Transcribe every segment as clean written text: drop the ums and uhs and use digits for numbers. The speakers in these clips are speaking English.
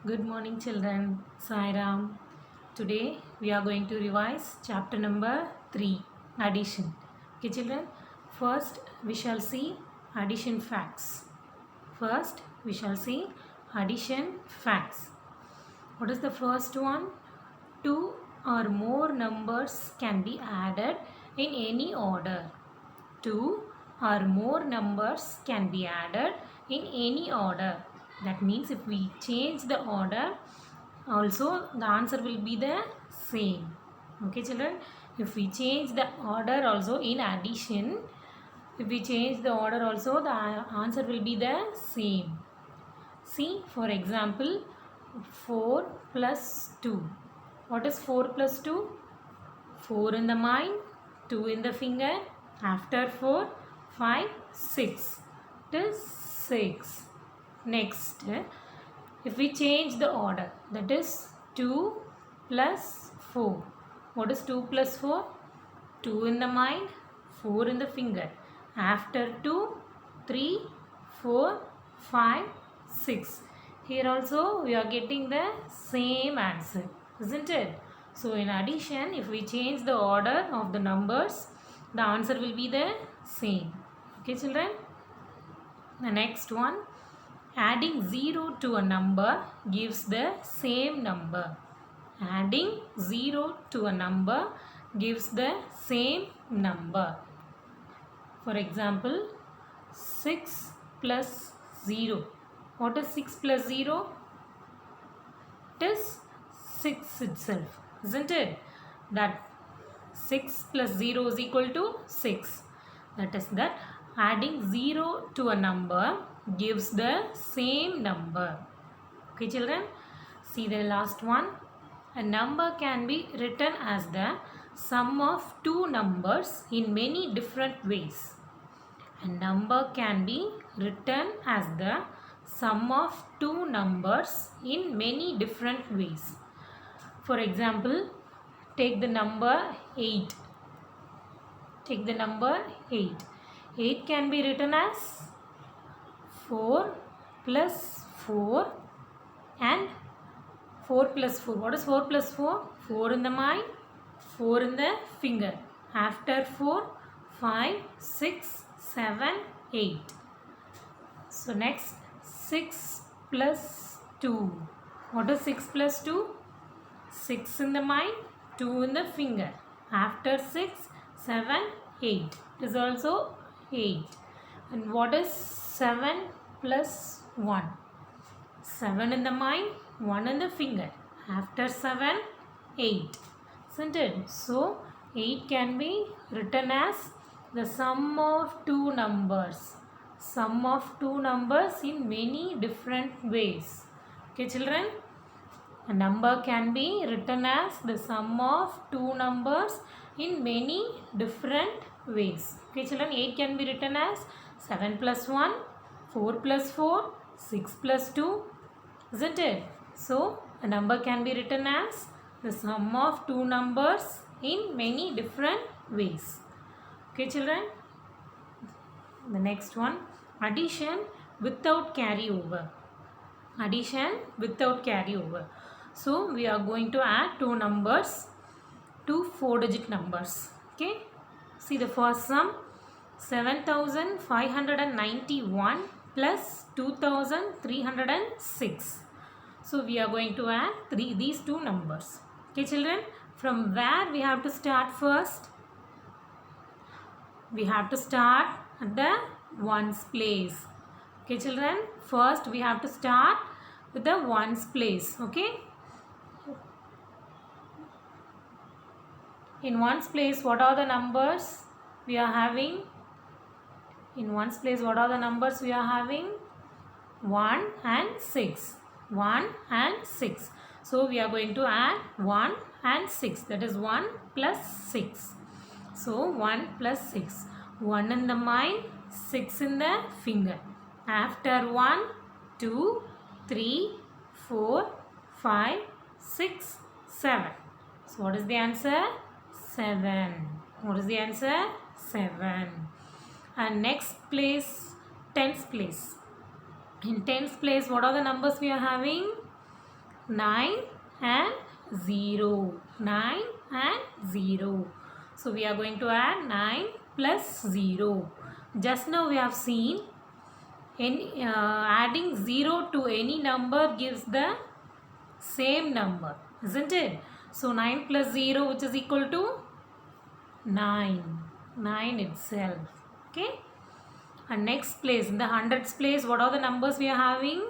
Good morning, children. Sai Ram. Today we are going to revise chapter number 3, addition. Okay, children. First, we shall see addition facts. First, we shall see addition facts. What is the first one? Two or more numbers can be added in any order. Two or more numbers can be added in any order. That means if we change the order, also the answer will be the same. Okay, children? If we change the order also in addition, if we change the order also, the answer will be the same. See, for example, 4 plus 2. What is 4 plus 2? 4 in the mind, 2 in the finger. After 4, 5, 6. It is 6. Next, if we change the order, that is 2 plus 4. What is 2 plus 4? 2 in the mind, 4 in the finger. After 2, 3, 4, 5, 6. Here also we are getting the same answer, isn't it? So in addition, if we change the order of the numbers, the answer will be the same. Okay, children? The next one, adding 0 to a number gives the same number. Adding 0 to a number gives the same number. For example, 6 plus 0. What is 6 plus 0? It is 6 itself, isn't it? That 6 plus 0 is equal to 6. That is that adding 0 to a number gives the same number. Okay, children? See the last one. A number can be written as the sum of two numbers in many different ways. A number can be written as the sum of two numbers in many different ways. For example, take the number 8. Take the number 8. 8 can be written as 4 plus 4 and 4 plus 4. What is 4 plus 4? 4 in the mind, 4 in the finger. After 4, 5, 6, 7, 8. So next, 6 plus 2. What is 6 plus 2? 6 in the mind, 2 in the finger. After 6, 7, 8. It is also 8. And what is 7 plus 1? 7 in the mind, 1 in the finger. After 7, 8. Isn't it? So, 8 can be written as the sum of two numbers. Sum of two numbers in many different ways. Okay, children? A number can be written as the sum of two numbers in many different ways. Okay, children? 8 can be written as 7 plus 1, 4 plus 4, 6 plus 2. Isn't it? So, a number can be written as the sum of two numbers in many different ways. Okay, children? The next one, addition without carryover. Addition without carryover. So, we are going to add two numbers, two 4-digit numbers. Okay? See the first sum, 7591 plus 2306. So, we are going to add these two numbers. Okay, children? From where we have to start first? We have to start at the ones place. Okay, children? First, we have to start with the ones place. Okay? In ones place, what are the numbers we are having? In ones place, what are the numbers we are having? 1 and 6. 1 and 6. So, we are going to add 1 and 6. That is 1 plus 6. So, 1 plus 6. 1 in the mind, 6 in the finger. After 1, 2, 3, 4, 5, 6, 7. So, what is the answer? 7. What is the answer? 7. And next place, tens place. In tens place, what are the numbers we are having? 9 and 0. 9 and 0. So we are going to add 9 plus 0. Just now we have seen adding 0 to any number gives the same number, isn't it? So 9 plus 0, which is equal to 9. 9 itself. Okay. And next place, in the hundreds place, what are the numbers we are having?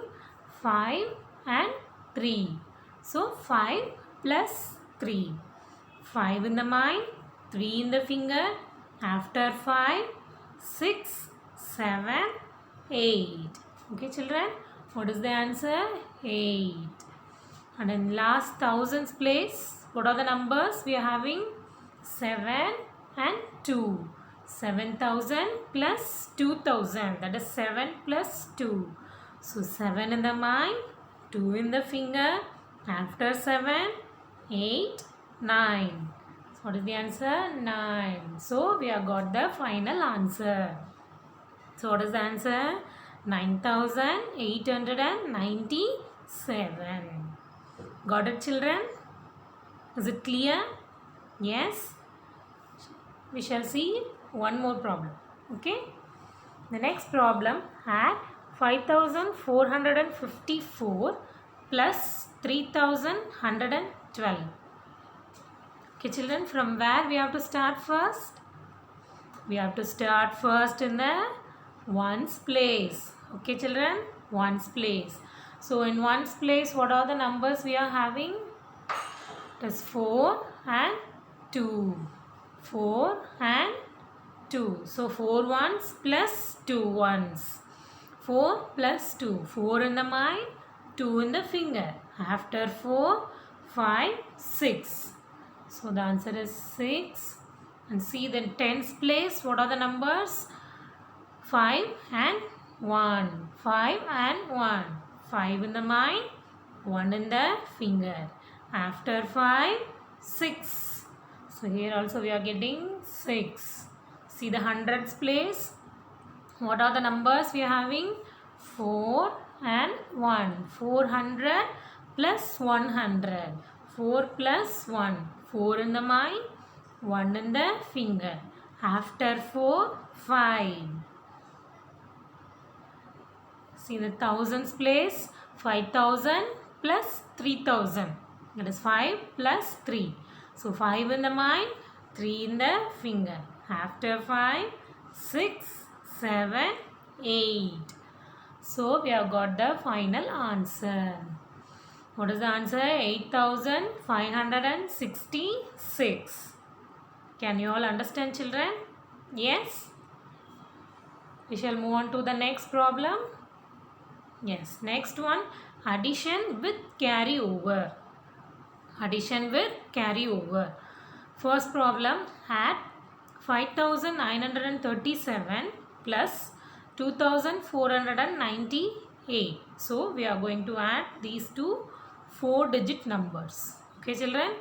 5 and 3. So 5 plus 3. 5 in the mind, 3 in the finger. After 5, 6, 7, 8. Okay, children. What is the answer? 8. And in last thousands place, what are the numbers we are having? 7 and 2. 7,000 plus 2,000. That is 7 plus 2. So 7 in the mind, 2 in the finger. After 7, 8, 9. So what is the answer? 9. So we have got the final answer. So what is the answer? 9,897. Got it, children? Is it clear? Yes? We shall see one more problem. Okay? The next problem, add 5,454 plus 3,112. Okay, children, from where we have to start first? We have to start first in the ones place. Okay, children, ones place. So in ones place, what are the numbers we are having? It is 4 and 2. 4 and 2. So 4 ones plus 2 ones. 4 plus 2. 4 in the mind, 2 in the finger. After 4, 5, 6. So the answer is 6. And see the tens place, what are the numbers? 5 and 1. 5 and 1. 5 in the mind, 1 in the finger. After 5, 6. So here also we are getting 6. See the hundreds place. What are the numbers we are having? 4 and 1. 400 plus 100. 4 plus 1. 4 in the mind, 1 in the finger. After 4, 5. See the thousands place, 5,000 plus 3,000. That is 5 plus 3. So 5 in the mind, 3 in the finger. After 5, 6, 7, 8. So we have got the final answer. What is the answer? 8,566. Can you all understand, children? Yes? We shall move on to the next problem. Yes, next one, addition with carryover. Addition with carryover. First problem, add 5,937 plus 2,498. So we are going to add these two 4-digit numbers. Okay, children?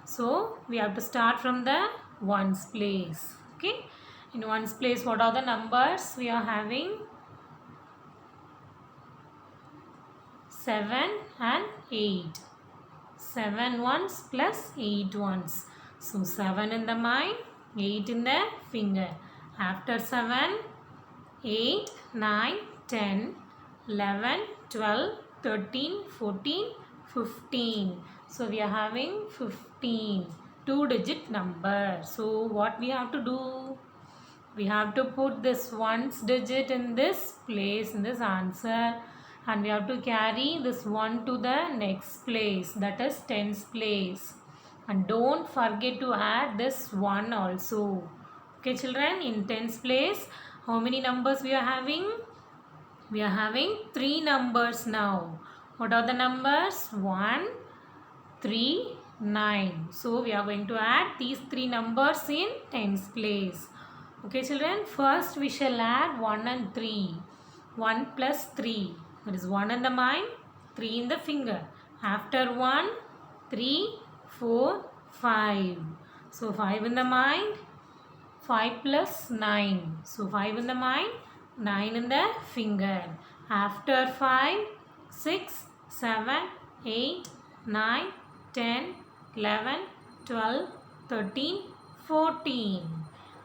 So we have to start from the ones place. Okay, in ones place, what are the numbers we are having? 7 and 8. 7 ones plus 8 ones. So 7 in the mind, 8 in the finger. After 7, 8, 9, 10, 11, 12, 13, 14, 15. So we are having 15. 2-digit number. So what we have to do? We have to put this ones digit in this place, in this answer. And we have to carry this 1 to the next place, that is tens place. And don't forget to add this 1 also. Okay, children, in tens place, how many numbers we are having? We are having 3 numbers now. What are the numbers? 1, 3, 9. So we are going to add these 3 numbers in tens place. Okay, children, first we shall add 1 and 3. 1 plus 3. That is 1 in the mind, 3 in the finger. After 1, 3, 4, 5. So 5 in the mind, 5 plus 9. So 5 in the mind, 9 in the finger. After 5, 6, 7, 8, 9, 10, 11, 12, 13, 14.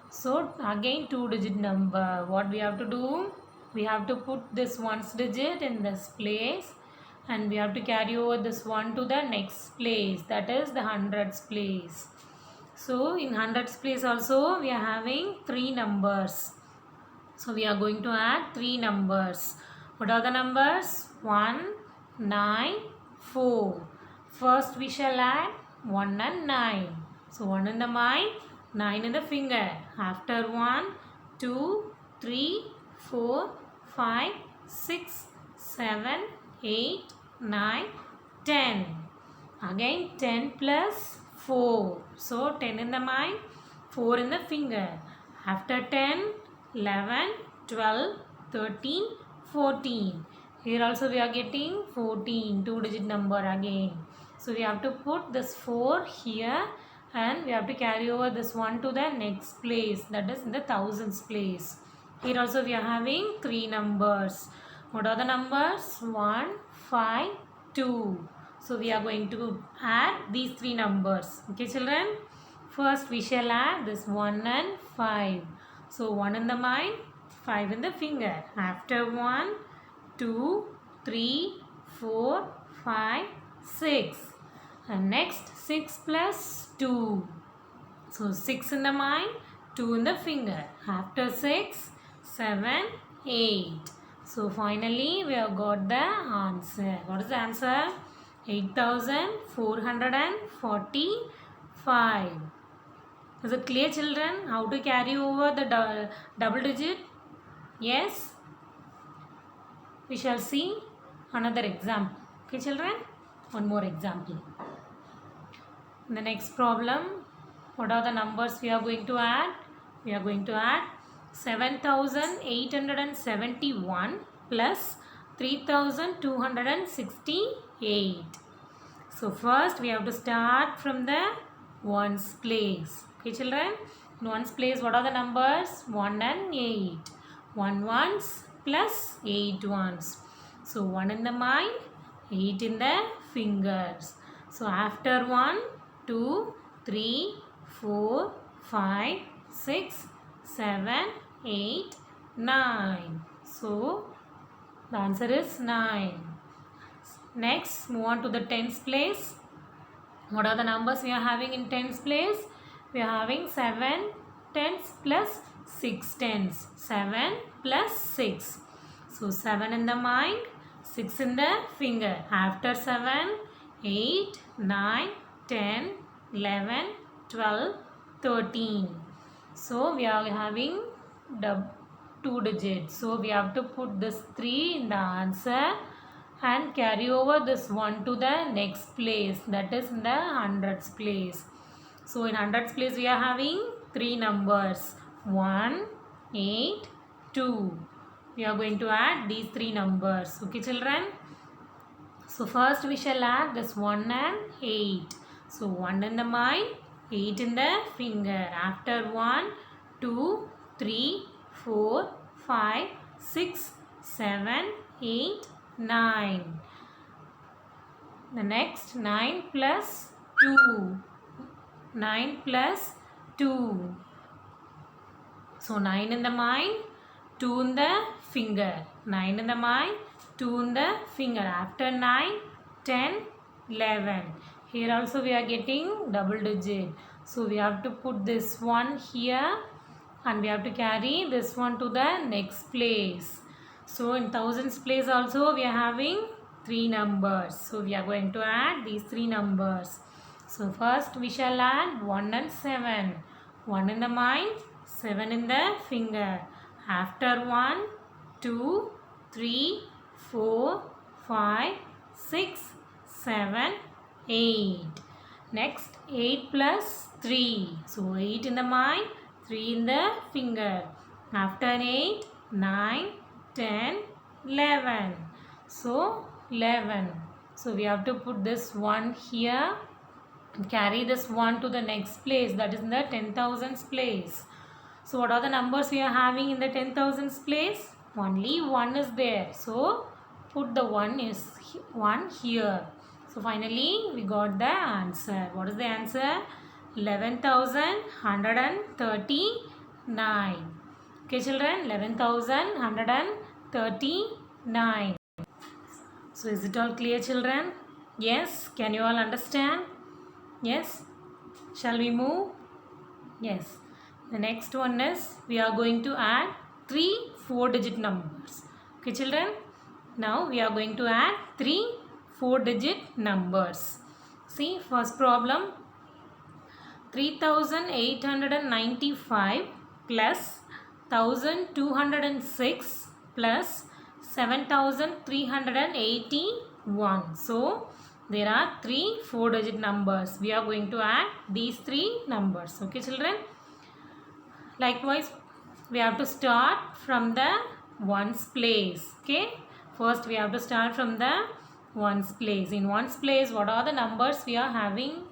So again 2-digit number. What we have to do? We have to put this ones digit in this place and we have to carry over this one to the next place, that is the hundreds place. So in hundreds place also we are having 3 numbers. So we are going to add 3 numbers. What are the numbers? 1, 9, 4. First we shall add 1 and 9. So 1 in the mind, 9 in the finger. After 1, 2, 3, 4, 5, 6, 7, 8, 9, 10. Again 10 plus 4. So 10 in the mind, 4 in the finger. After 10, 11, 12, 13, 14. Here also we are getting 14, 2-digit number again. So we have to put this 4 here and we have to carry over this one to the next place, that is in the thousands place. Here also we are having 3 numbers. What are the numbers? 1, 5, 2. So we are going to add these 3 numbers. Okay children? First we shall add this 1 and 5. So 1 in the mind, 5 in the finger. After 1, 2, 3, 4, 5, 6. And next 6 plus 2. So 6 in the mind, 2 in the finger. After 6, 7, 8. So finally we have got the answer. What is the answer? 8,445. Is it clear children how to carry over the double digit? Yes? We shall see another example. Okay children? One more example. In the next problem, what are the numbers we are going to add? We are going to add 7,871 plus 3,268. So first we have to start from the ones place. Okay children, in ones place what are the numbers? 1 and 8. 1 ones plus 8 ones. So 1 in the mind, 8 in the fingers. So after 1, 2, 3, 4, 5, 6, 7, 8, 9. So the answer is 9. Next move on to the tens place. What are the numbers we are having in tens place? We are having 7 tens plus 6 tens. 7 plus 6. So 7 in the mind, 6 in the finger. After 7, 8, 9, 10, 11, 12, 13. So we are having 2 digits. So we have to put this 3 in the answer and carry over this 1 to the next place, that is in the hundreds place. So in hundreds place we are having 3 numbers, 1, 8, 2. We are going to add these 3 numbers. Okay children? So first we shall add this 1 and 8. So 1 in the mind, 8 in the finger. After 1, 2, 3, 4, 5, 6, 7, 8, 9. The next 9 plus 2. 9 plus 2. So 9 in the mind, 2 in the finger. 9 in the mind, 2 in the finger. After 9, 10, 11. Here also we are getting double digit. So we have to put this one here and we have to carry this one to the next place. So in thousands place also we are having 3 numbers. So we are going to add these 3 numbers. So first we shall add 1 and 7. 1 in the mind, 7 in the finger. After 1, 2, 3, 4, 5, 6, 7, 8. Next 8 plus 3. So 8 in the mind, 3 in the finger. After 8, 9, 10, 11. So 11. So we have to put this 1 here and carry this 1 to the next place, that is in the 10,000s place. So what are the numbers we are having in the 10,000s place? Only 1 is there. So put the 1 here. So finally we got the answer. What is the answer? 11,139. Okay children, 11,139. So is it all clear children? Yes. Can you all understand? Yes. Shall we move? Yes. The next one is we are going to add 3 4-digit numbers. Okay children. Now we are going to add 3 4-digit numbers. See first problem. 3,895 plus 1,206 plus 7,381. So there are 3 4-digit numbers. We are going to add these 3 numbers. Okay children. Likewise we have to start from the ones place. Okay. First we have to start from the ones place. In ones place what are the numbers we are having?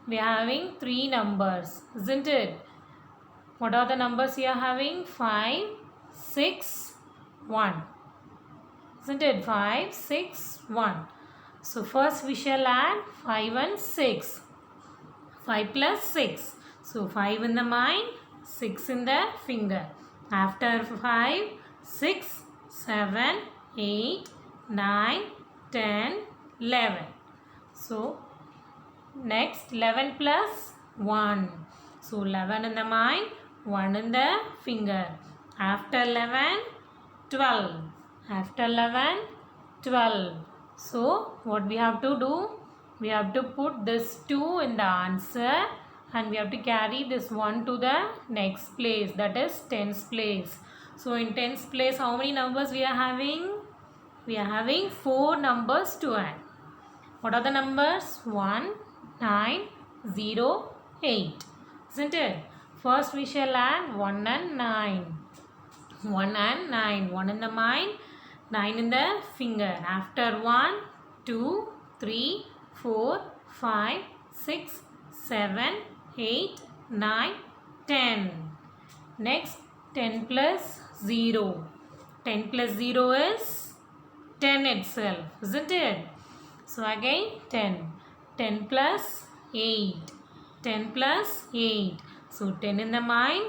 We are having 3 numbers, isn't it? What are the numbers we are having? 5, 6, 1. Isn't it? 5, 6, 1. So first we shall add 5 and 6. 5 plus 6. So 5 in the mind, 6 in the finger. After 5, 6, 7, 8, 9, 10, 11. So next 11 plus 1. So 11 in the mind, 1 in the finger. After 11, 12. After 11, 12. So what we have to do? We have to put this 2 in the answer and we have to carry this 1 to the next place, that is tens place. So in tens place how many numbers we are having? We are having 4 numbers to add. What are the numbers? 1, 9, 0, 8. Isn't it? First we shall add 1 and 9. 1 and 9. 1 in the mind, 9 in the finger. After 1, 2, 3, 4, 5, 6, 7, 8, 9, 10. Next 10 plus 0. 10 plus 0 is 10 itself. Isn't it? So again 10. 10 plus 8. 10 plus 8. So 10 in the mind,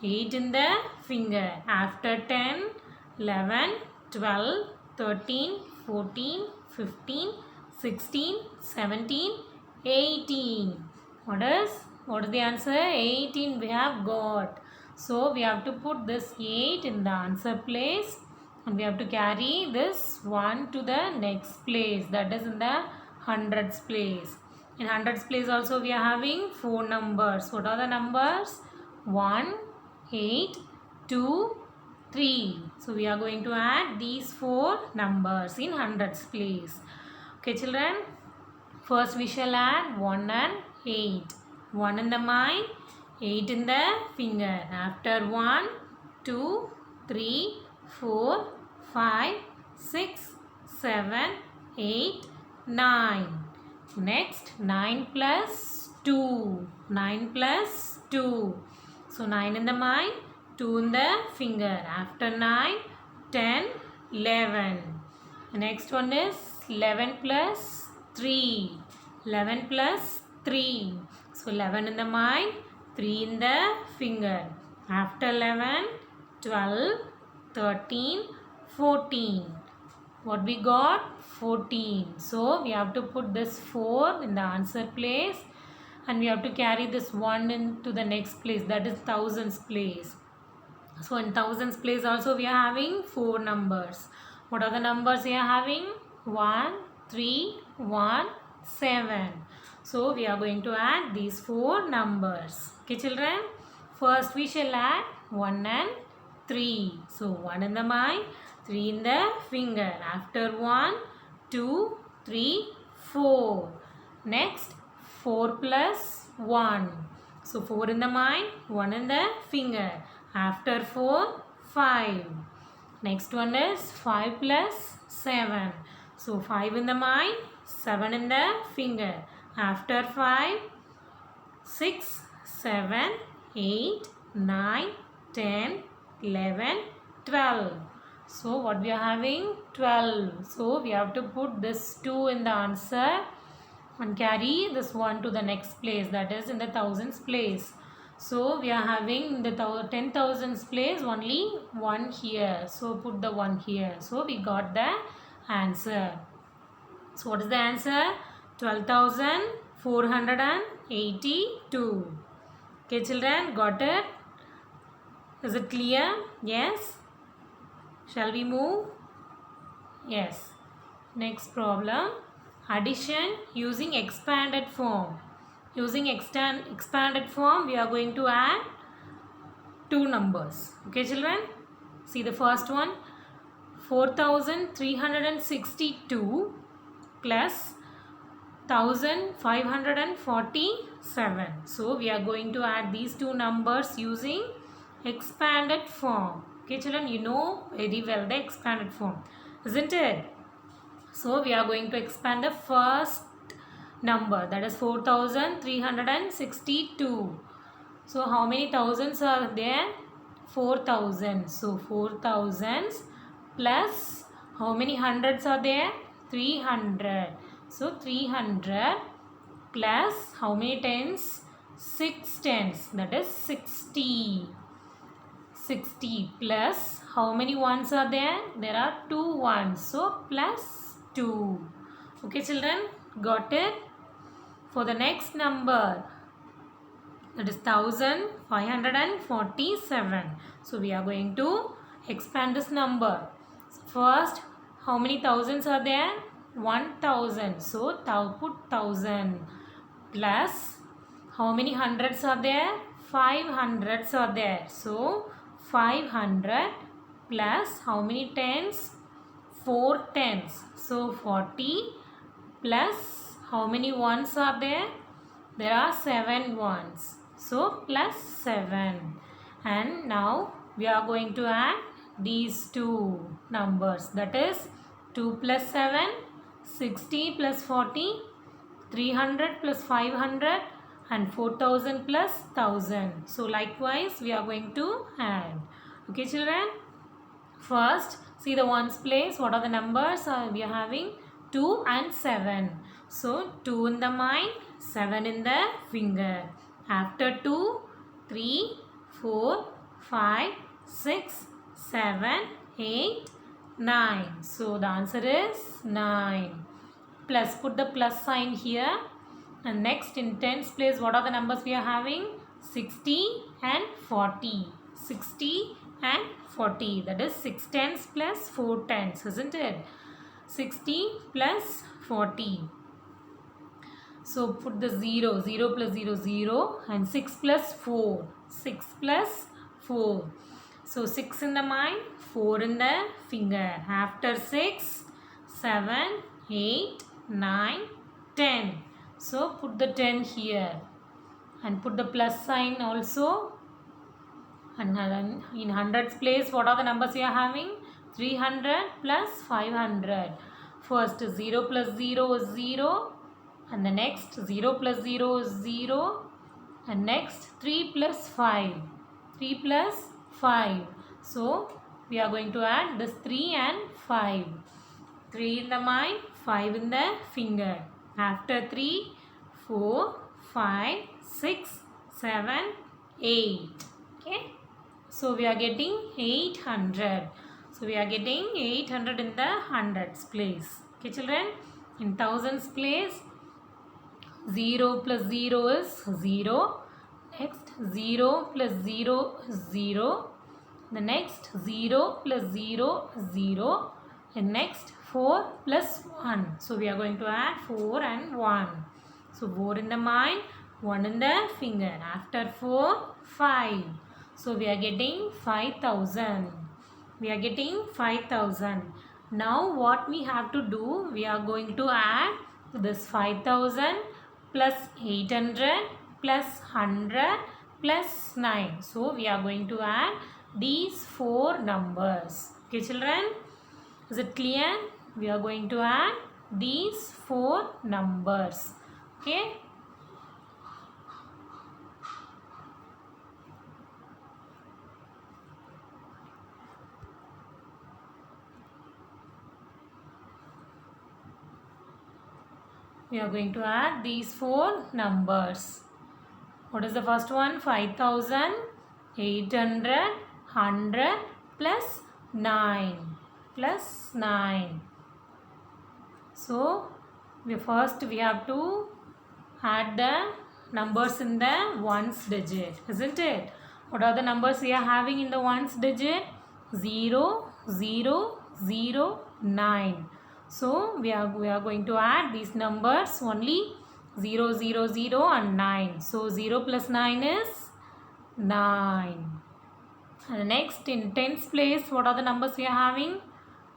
8 in the finger. After 10, 11, 12, 13, 14, 15, 16, 17, 18. What is the answer? 18 we have got. So we have to put this 8 in the answer place and we have to carry this 1 to the next place, that is in the hundreds place. In hundreds place also we are having 4 numbers. What are the numbers? 1, 8, 2, 3. So we are going to add these 4 numbers in hundreds place. Okay children. First we shall add 1 and 8. 1 in the mind, 8 in the finger. After 1, 2, 3, 4, 5, 6, 7, 8, 9. Next 9 plus 2. 9 plus 2. So 9 in the mind, 2 in the finger. After 9, 10, 11. The next one is 11 plus 3. 11 plus 3. So 11 in the mind, 3 in the finger. After 11, 12, 13, 14. What we got? 14. So we have to put this 4 in the answer place and we have to carry this 1 into the next place, that is thousands place. So in thousands place also we are having 4 numbers. What are the numbers we are having? 1, 3, 1, 7. So we are going to add these 4 numbers. Okay children. First we shall add 1 and 3. So 1 in the mind, 3 in the finger. After 1, 2, 3, 4. Next 4 plus 1. So 4 in the mind, 1 in the finger. After 4, 5. Next one is 5 plus 7. So 5 in the mind, 7 in the finger. After 5, 6, 7, 8, 9, 10, 11, 12. So what we are having? 12. So we have to put this 2 in the answer and carry this 1 to the next place, that is in the thousands place. So we are having the 10,000s place only 1 here, so put the 1 here. So we got the answer. So what is the answer? 12,482. Okay children, got it? Is it clear? Yes? Shall we move? Yes. Next problem. Addition using expanded form. Using expanded form, we are going to add two numbers. Okay children? See the first one. 4,362 plus 1,547. So we are going to add these two numbers using expanded form. Okay children, you know very well the expanded form, isn't it? So we are going to expand the first number, that is 4,362. So how many thousands are there? 4,000. So 4,000s plus how many hundreds are there? 300. So 300 plus how many tens? 6 tens, that is 60. 60 plus how many ones are there? There are 2 ones. So plus 2. Okay children, got it? For the next number, that is 1,547. So we are going to expand this number. First, how many thousands are there? 1,000. So put 1,000 plus how many hundreds are there? 500s are there. So 500 plus how many tens? 4 tens. So 40 plus how many ones are there? There are 7 ones. So plus 7. And now we are going to add these two numbers. That is 2 plus 7, 60 plus 40, 300 plus 500 and 4,000 plus 1,000. So likewise we are going to add. Okay children. First see the ones place. What are the numbers we are having? 2 and 7. So 2 in the mind, 7 in the finger. After 2, 3, 4, 5, 6, 7, 8, 9. So the answer is 9. Plus, put the plus sign here. And next in tens place, what are the numbers we are having? 60 and 40. 60 and 40. That is 6 tens plus 4 tens, isn't it? 60 plus 40. So put the 0. 0 plus 0, 0. And 6 plus 4. 6 plus 4. So 6 in the mind, 4 in the finger. After 6, 7, 8, 9, 10. So put the 10 here. And put the plus sign also. And in hundreds place, what are the numbers you are having? 300 plus 500. First 0 plus 0 is 0. And the next 0 plus 0 is 0. And next 3 plus 5. 3 plus 5. So we are going to add this 3 and 5. 3 in the mind, 5 in the finger. After 3, 4, 5, 6, 7, 8. Okay. So we are getting 800. So we are getting 800 in the hundreds place. Okay children. In thousands place, 0 plus 0 is 0. Next 0 plus 0 is 0. The next 0 plus 0 is 0. And next 4 plus 1. So we are going to add 4 and 1. So 4 in the mind, 1 in the finger. After 4, 5. So we are getting 5,000. We are getting 5,000. Now what we have to do? We are going to add this 5,000 plus 800 plus 100 plus 9. So we are going to add these 4 numbers. Okay children? Is it clear? We are going to add these 4 numbers. Okay? we are going to add these four numbers. What is the first one? 5,800, 100 plus 9 plus 9. So we have to add the numbers in the ones digit, isn't it? What are the numbers we are having in the ones digit? 0, 0, 0, 9. So we are going to add these numbers only 0, 0, 0 and 9. So 0 plus 9 is 9. And next, in tens place, what are the numbers we are having?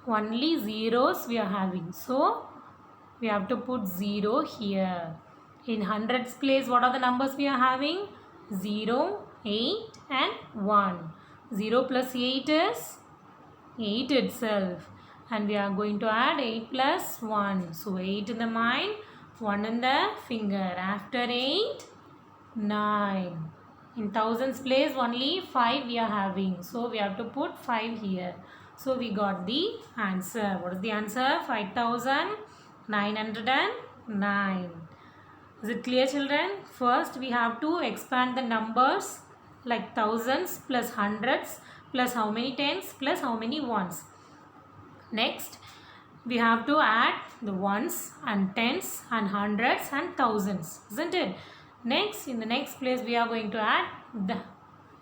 Only zeros we are having. So we have to put 0 here. In hundreds place, what are the numbers we are having? 0, 8 and 1. 0 plus 8 is 8 itself. And we are going to add 8 plus 1. So 8 in the mind, 1 in the finger. After 8, 9. In thousands place, only 5 we are having. So we have to put 5 here. So we got the answer. What is the answer? 5,909. Is it clear, children? First we have to expand the numbers like thousands plus hundreds plus how many tens plus how many ones. Next we have to add the ones and tens and hundreds and thousands, isn't it? Next, in the next place we are going to add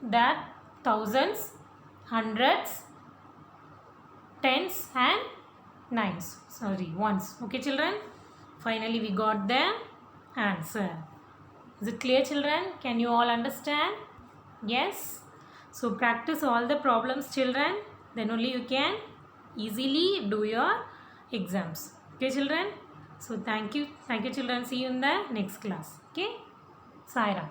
that thousands, hundreds, tens and ones. Okay, children? Finally we got the answer. Is it clear, children? Can you all understand? Yes? So practice all the problems, children. Then only you can easily do your exams. Okay, children? So thank you children. See you in the next class. Okay? Sai Ram.